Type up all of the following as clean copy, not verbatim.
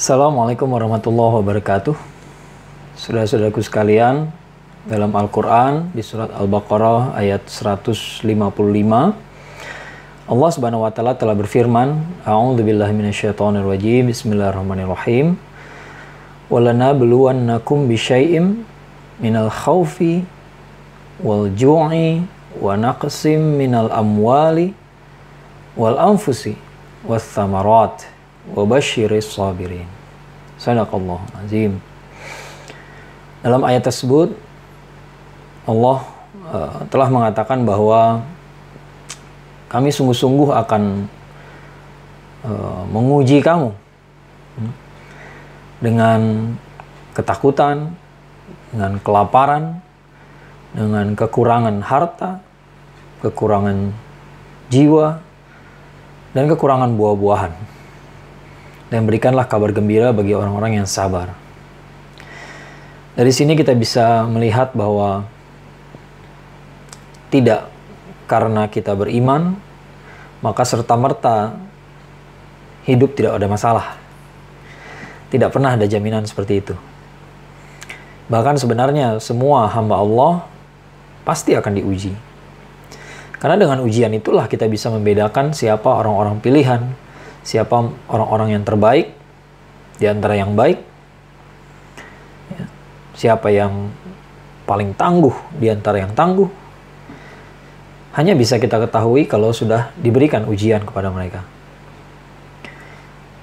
Assalamualaikum warahmatullahi wabarakatuh. Saudara-saudaraku sekalian, dalam Al-Quran di surat Al-Baqarah ayat 155, Allah Subhanahu wa Ta'ala telah berfirman, A'udzubillahi minasyaitonirrajim, Bismillahirrahmanirrahim. Walanabluwannakum bisyai'im minal khawfi wal ju'i wa naqsim minal amwali wal anfusi was thamarat wa basyiris sabirin. Sadaqallahu azim. Dalam ayat tersebut Allah telah mengatakan bahwa kami sungguh-sungguh akan menguji kamu dengan ketakutan, dengan kelaparan, dengan kekurangan harta, kekurangan jiwa, dan kekurangan buah-buahan. Dan berikanlah kabar gembira bagi orang-orang yang sabar. Dari sini kita bisa melihat bahwa tidak karena kita beriman, maka serta-merta hidup tidak ada masalah. Tidak pernah ada jaminan seperti itu. Bahkan sebenarnya semua hamba Allah pasti akan diuji. Karena dengan ujian itulah kita bisa membedakan siapa orang-orang pilihan, siapa orang-orang yang terbaik di antara yang baik, siapa yang paling tangguh di antara yang tangguh. Hanya bisa kita ketahui kalau sudah diberikan ujian kepada mereka.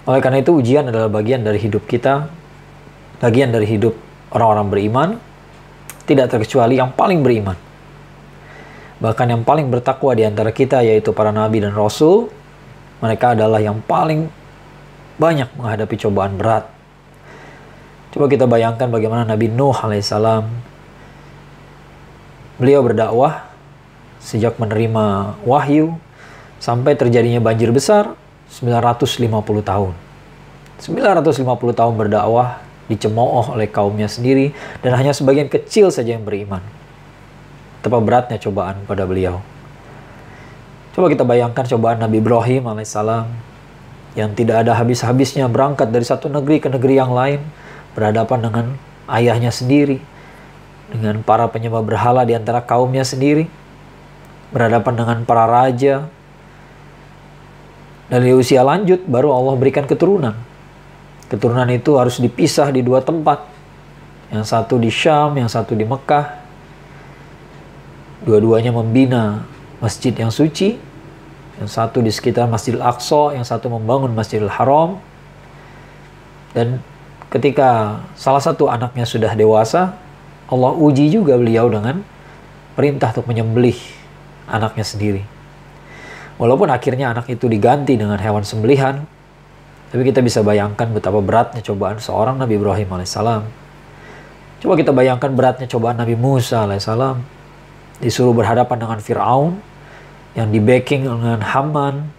Oleh karena itu ujian adalah bagian dari hidup kita, bagian dari hidup orang-orang beriman, tidak terkecuali yang paling beriman. Bahkan yang paling bertakwa di antara kita, yaitu para nabi dan rasul, mereka adalah yang paling banyak menghadapi cobaan berat. Coba kita bayangkan bagaimana Nabi Nuh alaihissalam, beliau berdakwah sejak menerima wahyu sampai terjadinya banjir besar 950 tahun. 950 tahun berdakwah dicemooh oleh kaumnya sendiri dan hanya sebagian kecil saja yang beriman. Betapa beratnya cobaan pada beliau. Coba kita bayangkan cobaan Nabi Ibrahim alaihissalam yang tidak ada habis-habisnya berangkat dari satu negeri ke negeri yang lain, berhadapan dengan ayahnya sendiri, dengan para penyembah berhala di antara kaumnya sendiri, berhadapan dengan para raja. Dan di usia lanjut baru Allah berikan keturunan. Keturunan itu harus dipisah di dua tempat. Yang satu di Syam, yang satu di Mekah. Dua-duanya membina masjid yang suci. Yang satu di sekitar Masjidil Aqsa, yang satu membangun Masjidil Haram. Dan ketika salah satu anaknya sudah dewasa, Allah uji juga beliau dengan perintah untuk menyembelih anaknya sendiri. Walaupun akhirnya anak itu diganti dengan hewan sembelihan, tapi kita bisa bayangkan betapa beratnya cobaan seorang Nabi Ibrahim alaihissalam. Coba kita bayangkan beratnya cobaan Nabi Musa alaihissalam. Disuruh berhadapan dengan Fir'aun, yang di-backing dengan Haman,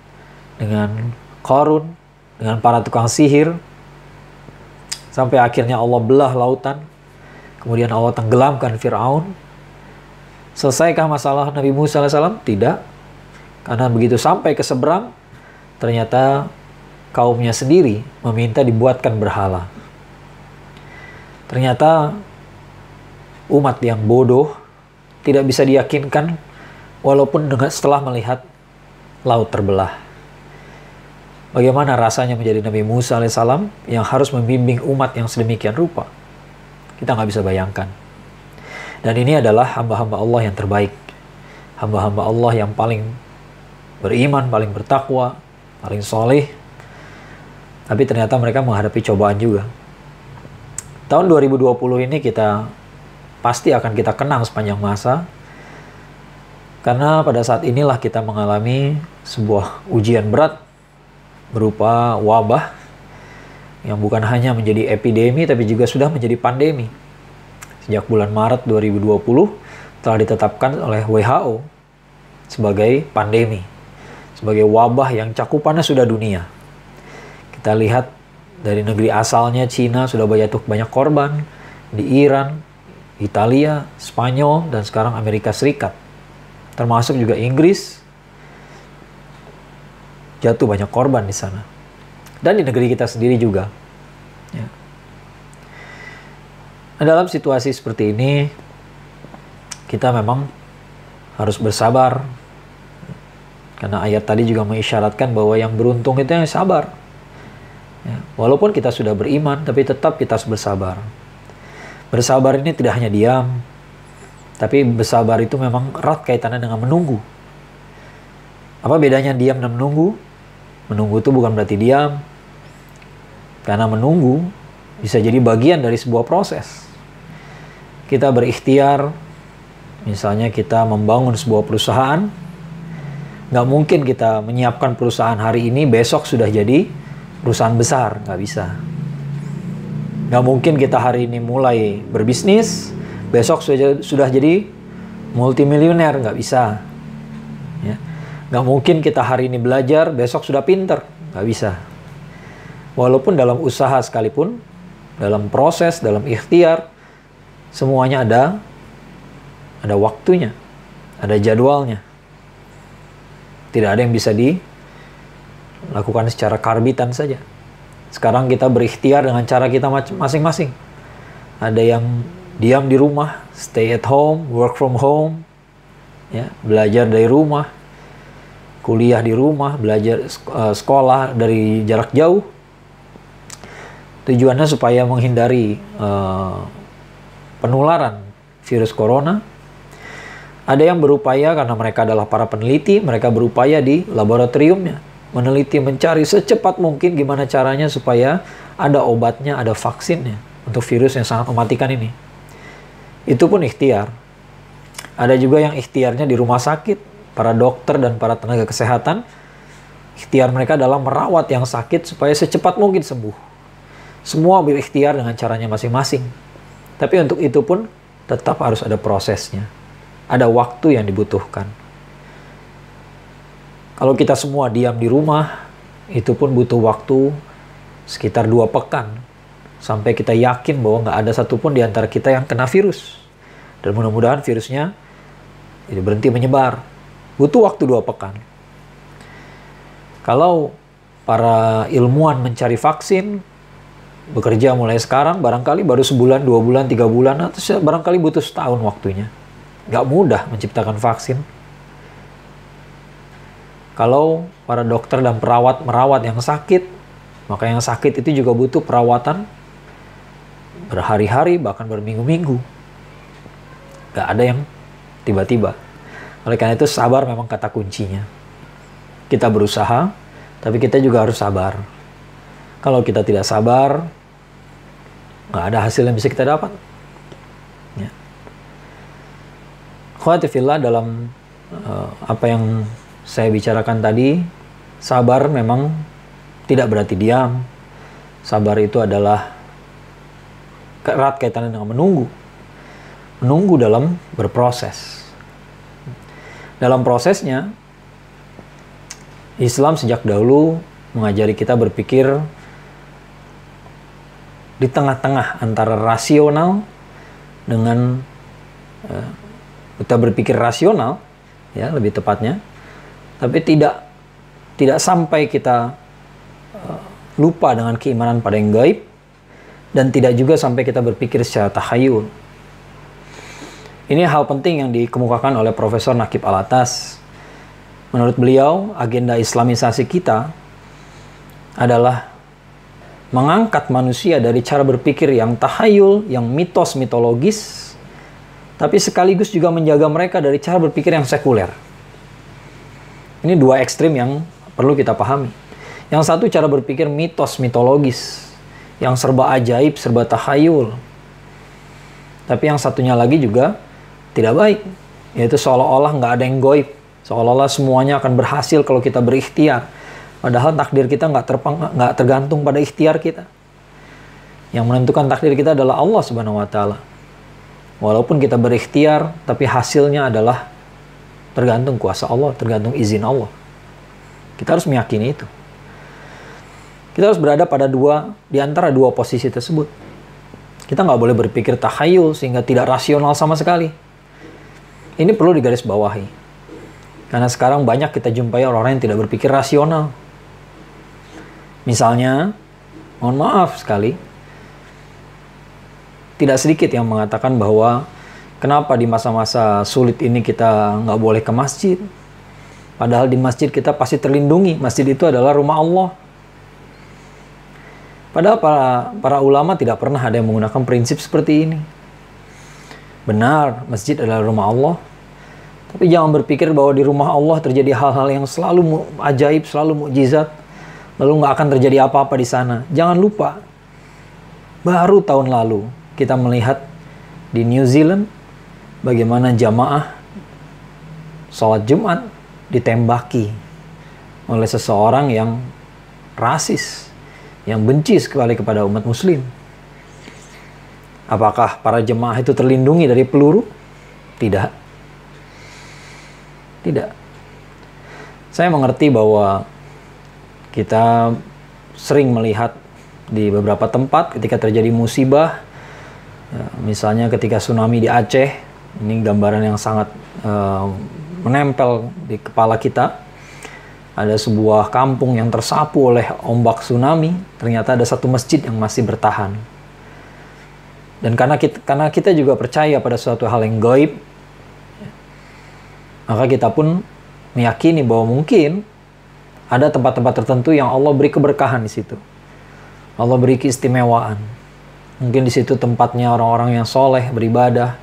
dengan Qarun, dengan para tukang sihir, sampai akhirnya Allah belah lautan, kemudian Allah tenggelamkan Fir'aun. Selesaikah masalah Nabi Musa alaihissalam? Tidak. Karena begitu sampai ke seberang, ternyata kaumnya sendiri meminta dibuatkan berhala. Ternyata umat yang bodoh tidak bisa diyakinkan walaupun setelah melihat laut terbelah. Bagaimana rasanya menjadi Nabi Musa alaihissalam yang harus membimbing umat yang sedemikian rupa? Kita nggak bisa bayangkan. Dan ini adalah hamba-hamba Allah yang terbaik. Hamba-hamba Allah yang paling beriman, paling bertakwa, paling soleh. Tapi ternyata mereka menghadapi cobaan juga. Tahun 2020 ini kita pasti akan kita kenang sepanjang masa. Karena pada saat inilah kita mengalami sebuah ujian berat berupa wabah yang bukan hanya menjadi epidemi tapi juga sudah menjadi pandemi. Sejak bulan Maret 2020 telah ditetapkan oleh WHO sebagai pandemi, sebagai wabah yang cakupannya sudah dunia. Kita lihat dari negeri asalnya Cina sudah banyak korban, di Iran, Italia, Spanyol, dan sekarang Amerika Serikat. Termasuk juga Inggris, jatuh banyak korban di sana. Dan di negeri kita sendiri juga. Nah, dalam situasi seperti ini, kita memang harus bersabar. Karena ayat tadi juga mengisyaratkan bahwa yang beruntung itu yang sabar. Ya, walaupun kita sudah beriman, tapi tetap kita harus bersabar. Bersabar ini tidak hanya diam, tapi bersabar itu memang erat kaitannya dengan menunggu. Apa bedanya diam dan menunggu? Menunggu itu bukan berarti diam. Karena menunggu bisa jadi bagian dari sebuah proses. Kita berikhtiar, misalnya kita membangun sebuah perusahaan, nggak mungkin kita menyiapkan perusahaan hari ini, besok sudah jadi perusahaan besar, nggak bisa. Nggak mungkin kita hari ini mulai berbisnis, besok sudah jadi multimilioner, nggak bisa. Ya. Nggak mungkin kita hari ini belajar, besok sudah pinter, nggak bisa. Walaupun dalam usaha sekalipun, dalam proses, dalam ikhtiar, semuanya ada waktunya, ada jadwalnya. Tidak ada yang bisa dilakukan secara karbitan saja. Sekarang kita berikhtiar dengan cara kita masing-masing. Ada yang diam di rumah, stay at home, work from home, ya, belajar dari rumah, kuliah di rumah, belajar sekolah dari jarak jauh. Tujuannya supaya menghindari penularan virus corona. Ada yang berupaya karena mereka adalah para peneliti, mereka berupaya di laboratoriumnya, meneliti, mencari secepat mungkin gimana caranya supaya ada obatnya, ada vaksinnya untuk virus yang sangat mematikan ini. Itu pun ikhtiar. Ada juga yang ikhtiarnya di rumah sakit, para dokter dan para tenaga kesehatan, ikhtiar mereka dalam merawat yang sakit supaya secepat mungkin sembuh. Semua berikhtiar dengan caranya masing-masing. Tapi untuk itu pun tetap harus ada prosesnya. Ada waktu yang dibutuhkan. Kalau kita semua diam di rumah, itu pun butuh waktu sekitar 2 pekan. Sampai kita yakin bahwa nggak ada satupun di antara kita yang kena virus. Dan mudah-mudahan virusnya berhenti menyebar. Butuh waktu 2 pekan. Kalau para ilmuwan mencari vaksin, bekerja mulai sekarang, barangkali baru sebulan, 2 bulan, 3 bulan, atau barangkali butuh setahun waktunya. Nggak mudah menciptakan vaksin. Kalau para dokter dan perawat merawat yang sakit, maka yang sakit itu juga butuh perawatan berhari-hari, bahkan berminggu-minggu. Nggak ada yang tiba-tiba. Oleh karena itu sabar memang kata kuncinya. Kita berusaha, tapi kita juga harus sabar. Kalau kita tidak sabar, nggak ada hasil yang bisa kita dapat. Ya. Akhwati fillah, dalam apa yang saya bicarakan tadi, sabar memang tidak berarti diam. Sabar itu adalah erat kaitannya dengan menunggu. Menunggu dalam berproses. Dalam prosesnya, Islam sejak dahulu mengajari kita berpikir di tengah-tengah antara rasional dengan kita berpikir rasional, ya lebih tepatnya, tapi tidak sampai kita lupa dengan keimanan pada yang gaib, dan tidak juga sampai kita berpikir secara takhayul. Ini hal penting yang dikemukakan oleh Profesor Naqib Al-Atas. Menurut beliau, agenda Islamisasi kita adalah mengangkat manusia dari cara berpikir yang tahayul, yang mitos-mitologis, tapi sekaligus juga menjaga mereka dari cara berpikir yang sekuler. Ini 2 ekstrim yang perlu kita pahami. Yang satu cara berpikir mitos-mitologis, yang serba ajaib, serba tahayul. Tapi yang satunya lagi juga tidak baik, yaitu seolah-olah nggak ada yang gaib, seolah-olah semuanya akan berhasil kalau kita berikhtiar. Padahal takdir kita nggak tergantung pada ikhtiar kita. Yang menentukan takdir kita adalah Allah Subhanahu wa Ta'ala. Walaupun kita berikhtiar, tapi hasilnya adalah tergantung kuasa Allah, tergantung izin Allah. Kita harus meyakini itu. Kita harus berada pada di antara 2 posisi tersebut. Kita nggak boleh berpikir takhayul sehingga tidak rasional sama sekali. Ini perlu digarisbawahi. Karena sekarang banyak kita jumpai orang-orang yang tidak berpikir rasional. Misalnya, mohon maaf sekali, Tidak sedikit yang mengatakan bahwa kenapa di masa-masa sulit ini kita nggak boleh ke masjid. Padahal di masjid kita pasti terlindungi. Masjid itu adalah rumah Allah. Padahal para ulama tidak pernah ada yang menggunakan prinsip seperti ini. Benar, masjid adalah rumah Allah. Tapi jangan berpikir bahwa di rumah Allah terjadi hal-hal yang selalu ajaib, selalu mukjizat. Lalu nggak akan terjadi apa-apa di sana. Jangan lupa, baru tahun lalu kita melihat di New Zealand bagaimana jamaah sholat Jumat ditembaki oleh seseorang yang rasis, yang benci sekali kepada umat muslim. Apakah para jemaah itu terlindungi dari peluru? Tidak. Tidak. Saya mengerti bahwa kita sering melihat di beberapa tempat ketika terjadi musibah, misalnya ketika tsunami di Aceh, ini gambaran yang sangat menempel di kepala kita. Ada sebuah kampung yang tersapu oleh ombak tsunami, ternyata ada satu masjid yang masih bertahan. Dan karena kita juga percaya pada suatu hal yang gaib, maka kita pun meyakini bahwa mungkin ada tempat-tempat tertentu yang Allah beri keberkahan di situ. Allah beri keistimewaan. Mungkin di situ tempatnya orang-orang yang soleh beribadah.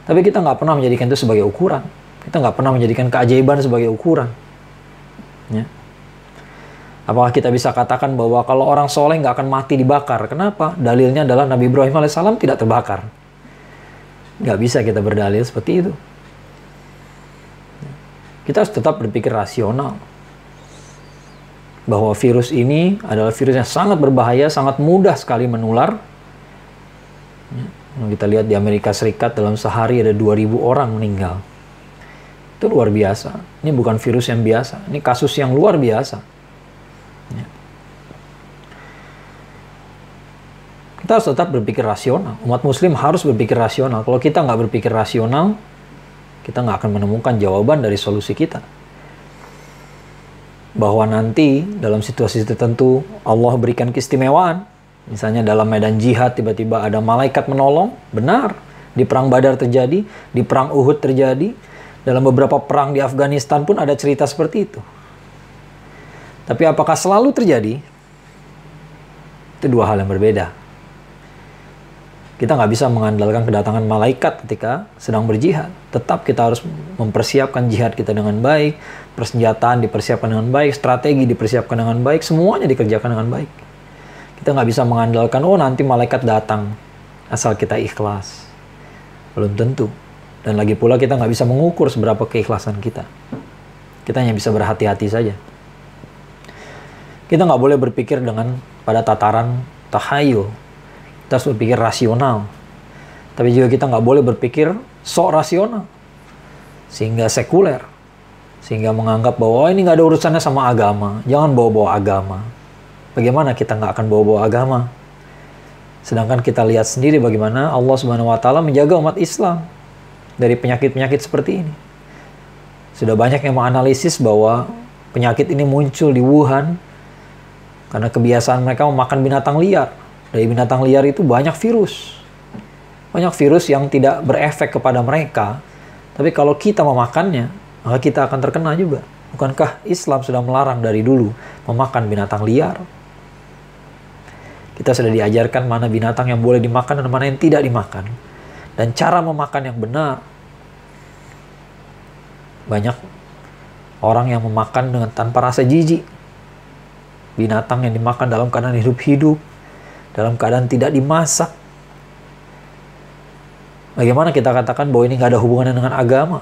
Tapi kita nggak pernah menjadikan itu sebagai ukuran. Kita nggak pernah menjadikan keajaiban sebagai ukuran. Ya. Apakah kita bisa katakan bahwa kalau orang soleh nggak akan mati dibakar? Kenapa? Dalilnya adalah Nabi Ibrahim alaihissalam tidak terbakar. Nggak bisa kita berdalil seperti itu. Kita harus tetap berpikir rasional. Bahwa virus ini adalah virus yang sangat berbahaya, sangat mudah sekali menular. Kita lihat di Amerika Serikat dalam sehari ada 2.000 orang meninggal. Itu luar biasa. Ini bukan virus yang biasa. Ini kasus yang luar biasa. Kita harus tetap berpikir rasional. Umat muslim harus berpikir rasional. Kalau kita nggak berpikir rasional, kita nggak akan menemukan jawaban dari solusi kita. Bahwa nanti dalam situasi tertentu Allah berikan keistimewaan. Misalnya dalam medan jihad tiba-tiba ada malaikat menolong. Benar. Di perang Badar terjadi. Di perang Uhud terjadi. Dalam beberapa perang di Afghanistan pun ada cerita seperti itu. Tapi apakah selalu terjadi? Itu dua hal yang berbeda. Kita nggak bisa mengandalkan kedatangan malaikat ketika sedang berjihad. Tetap kita harus mempersiapkan jihad kita dengan baik, persenjataan dipersiapkan dengan baik, strategi dipersiapkan dengan baik, semuanya dikerjakan dengan baik. Kita nggak bisa mengandalkan, oh nanti malaikat datang, asal kita ikhlas. Belum tentu. Dan lagi pula kita nggak bisa mengukur seberapa keikhlasan kita. Kita hanya bisa berhati-hati saja. Kita nggak boleh berpikir pada tataran tahayul. Kita harus berpikir rasional. Tapi juga kita nggak boleh berpikir sok rasional. Sehingga sekuler. Sehingga menganggap bahwa ini nggak ada urusannya sama agama. Jangan bawa-bawa agama. Bagaimana kita nggak akan bawa-bawa agama? Sedangkan kita lihat sendiri bagaimana Allah Subhanahu wa Ta'ala menjaga umat Islam dari penyakit-penyakit seperti ini. Sudah banyak yang menganalisis bahwa penyakit ini muncul di Wuhan karena kebiasaan mereka memakan binatang liar. Dari binatang liar itu banyak virus. Banyak virus yang tidak berefek kepada mereka. Tapi kalau kita memakannya, maka kita akan terkena juga. Bukankah Islam sudah melarang dari dulu memakan binatang liar? Kita sudah diajarkan mana binatang yang boleh dimakan dan mana yang tidak dimakan. Dan cara memakan yang benar. Banyak orang yang memakan dengan tanpa rasa jijik. Binatang yang dimakan dalam keadaan hidup-hidup. Dalam keadaan tidak dimasak. Bagaimana kita katakan bahwa ini nggak ada hubungannya dengan agama?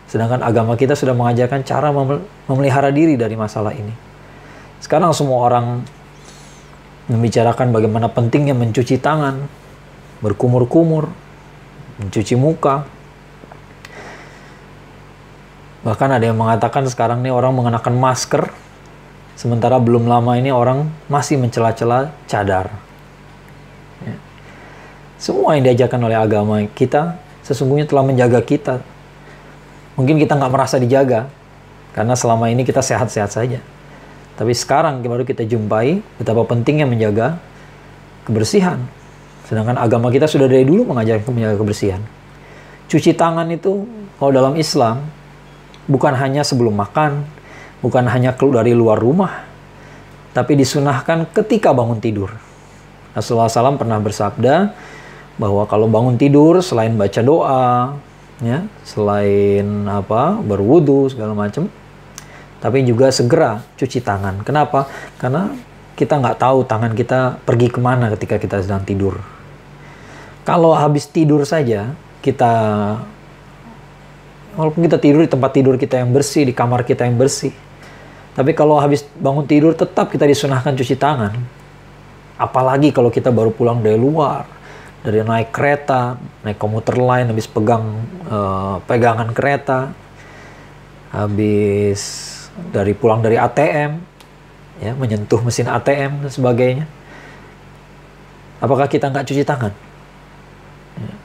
Sedangkan agama kita sudah mengajarkan cara memelihara diri dari masalah ini. Sekarang semua orang membicarakan bagaimana pentingnya mencuci tangan, berkumur-kumur, mencuci muka. Bahkan ada yang mengatakan sekarang ini orang mengenakan masker, sementara belum lama ini orang masih mencela-cela cadar. Ya. Semua yang diajarkan oleh agama kita sesungguhnya telah menjaga kita. Mungkin kita nggak merasa dijaga, karena selama ini kita sehat-sehat saja. Tapi sekarang baru kita jumpai betapa pentingnya menjaga kebersihan. Sedangkan agama kita sudah dari dulu mengajarkan menjaga kebersihan. Cuci tangan itu kalau dalam Islam bukan hanya sebelum makan, bukan hanya keluar dari luar rumah, tapi disunahkan ketika bangun tidur. Rasulullah SAW pernah bersabda bahwa kalau bangun tidur selain baca doa, ya, selain berwudu segala macam, tapi juga segera cuci tangan. Kenapa? Karena kita nggak tahu tangan kita pergi kemana ketika kita sedang tidur. Kalau habis tidur saja, walaupun kita tidur di tempat tidur kita yang bersih, di kamar kita yang bersih, tapi kalau habis bangun tidur tetap kita disunahkan cuci tangan. Apalagi kalau kita baru pulang dari luar, dari naik kereta, naik komuter lain, habis pegangan kereta, habis pulang dari ATM, ya, menyentuh mesin ATM dan sebagainya. Apakah kita nggak cuci tangan? Ya.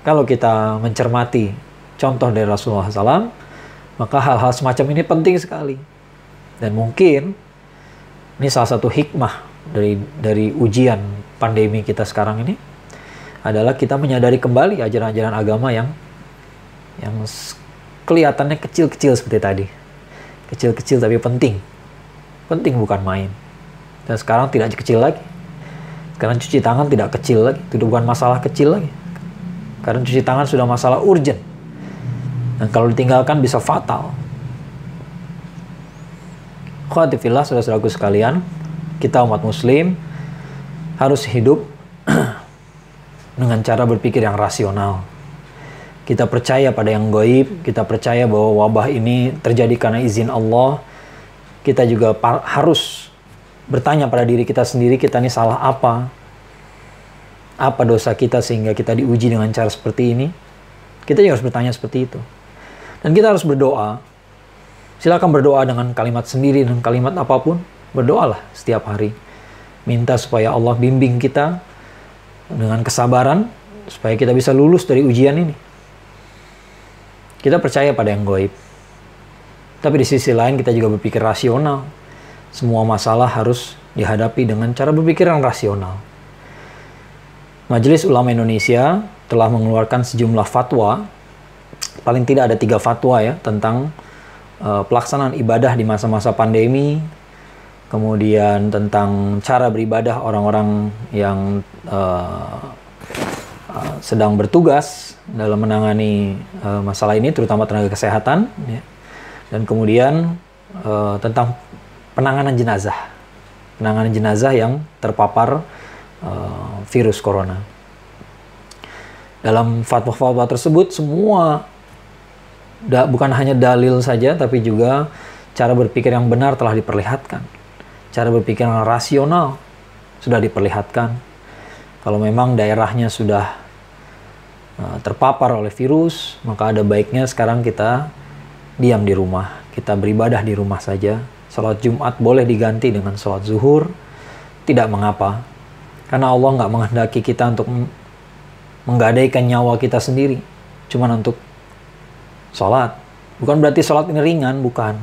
Kalau kita mencermati contoh dari Rasulullah SAW, maka hal-hal semacam ini penting sekali. Dan mungkin ini salah satu hikmah dari ujian pandemi kita sekarang ini adalah kita menyadari kembali ajaran-ajaran agama yang kelihatannya kecil-kecil seperti tadi. Kecil-kecil tapi penting. Penting bukan main. Dan sekarang tidak kecil lagi. Sekarang cuci tangan tidak kecil lagi. Itu bukan masalah kecil lagi. Karena cuci tangan sudah masalah urgent. Dan kalau ditinggalkan bisa fatal. Khawatifillah, saudara-saudaraku sekalian, kita umat muslim harus hidup dengan cara berpikir yang rasional. Kita percaya pada yang gaib, kita percaya bahwa wabah ini terjadi karena izin Allah. Kita juga harus bertanya pada diri kita sendiri, kita ini salah apa? Apa dosa kita sehingga kita diuji dengan cara seperti ini? Kita juga harus bertanya seperti itu. Dan kita harus berdoa. Silakan berdoa dengan kalimat sendiri, dengan kalimat apapun. Berdoalah setiap hari. Minta supaya Allah bimbing kita dengan kesabaran, supaya kita bisa lulus dari ujian ini. Kita percaya pada yang gaib. Tapi di sisi lain kita juga berpikir rasional. Semua masalah harus dihadapi dengan cara berpikir yang rasional. Majelis Ulama Indonesia telah mengeluarkan sejumlah fatwa. Paling tidak ada 3 fatwa ya tentang pelaksanaan ibadah di masa-masa pandemi. Kemudian tentang cara beribadah orang-orang yang sedang bertugas dalam menangani masalah ini, terutama tenaga kesehatan, ya. Dan kemudian tentang penanganan jenazah yang terpapar virus corona. Dalam fatwa-fatwa tersebut semua bukan hanya dalil saja, tapi juga cara berpikir yang benar telah diperlihatkan. Cara berpikir yang rasional sudah diperlihatkan. Kalau memang daerahnya sudah terpapar oleh virus, maka ada baiknya sekarang kita diam di rumah. Kita beribadah di rumah saja. Salat Jumat boleh diganti dengan salat zuhur. Tidak mengapa. Karena Allah nggak menghendaki kita untuk menggadaikan nyawa kita sendiri. Cuman untuk salat. Bukan berarti salat ini ringan, bukan.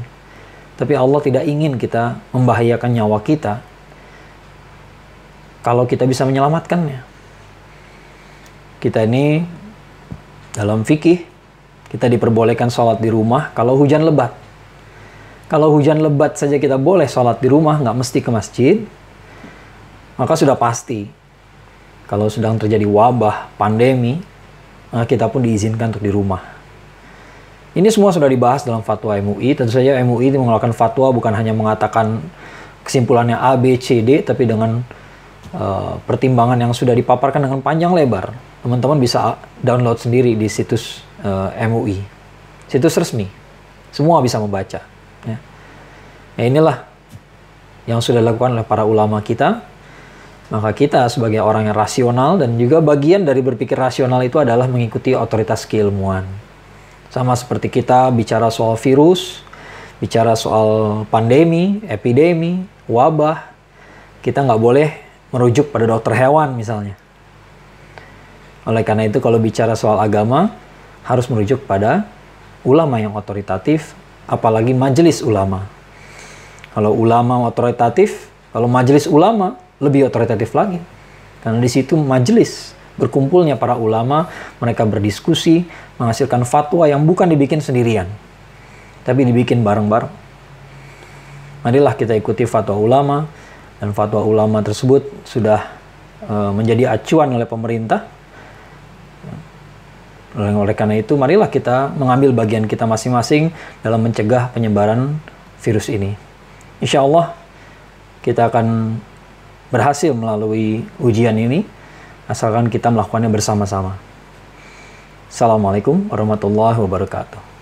Tapi Allah tidak ingin kita membahayakan nyawa kita kalau kita bisa menyelamatkannya. Kita ini dalam fikih, kita diperbolehkan sholat di rumah kalau hujan lebat. Kalau hujan lebat saja kita boleh sholat di rumah, nggak mesti ke masjid. Maka sudah pasti, kalau sedang terjadi wabah, pandemi, kita pun diizinkan untuk di rumah. Ini semua sudah dibahas dalam fatwa MUI. Tentu saja MUI itu mengeluarkan fatwa bukan hanya mengatakan kesimpulannya A, B, C, D, tapi dengan pertimbangan yang sudah dipaparkan dengan panjang lebar. Teman-teman bisa download sendiri di situs MUI. Situs resmi. Semua bisa membaca. Ya. Nah, inilah yang sudah dilakukan oleh para ulama kita. Maka kita sebagai orang yang rasional, dan juga bagian dari berpikir rasional itu adalah mengikuti otoritas keilmuan. Sama seperti kita bicara soal virus, bicara soal pandemi, epidemi, wabah, kita nggak boleh merujuk pada dokter hewan misalnya. Oleh karena itu kalau bicara soal agama, harus merujuk pada ulama yang otoritatif, apalagi majelis ulama. Kalau ulama otoritatif, kalau majelis ulama lebih otoritatif lagi. Karena di situ majelis berkumpulnya para ulama, mereka berdiskusi, menghasilkan fatwa yang bukan dibikin sendirian, tapi dibikin bareng-bareng. Marilah kita ikuti fatwa ulama, dan fatwa ulama tersebut sudah menjadi acuan oleh pemerintah. Oleh karena itu, marilah kita mengambil bagian kita masing-masing dalam mencegah penyebaran virus ini. Insya Allah, kita akan berhasil melalui ujian ini, asalkan kita melakukannya bersama-sama. Assalamualaikum warahmatullahi wabarakatuh.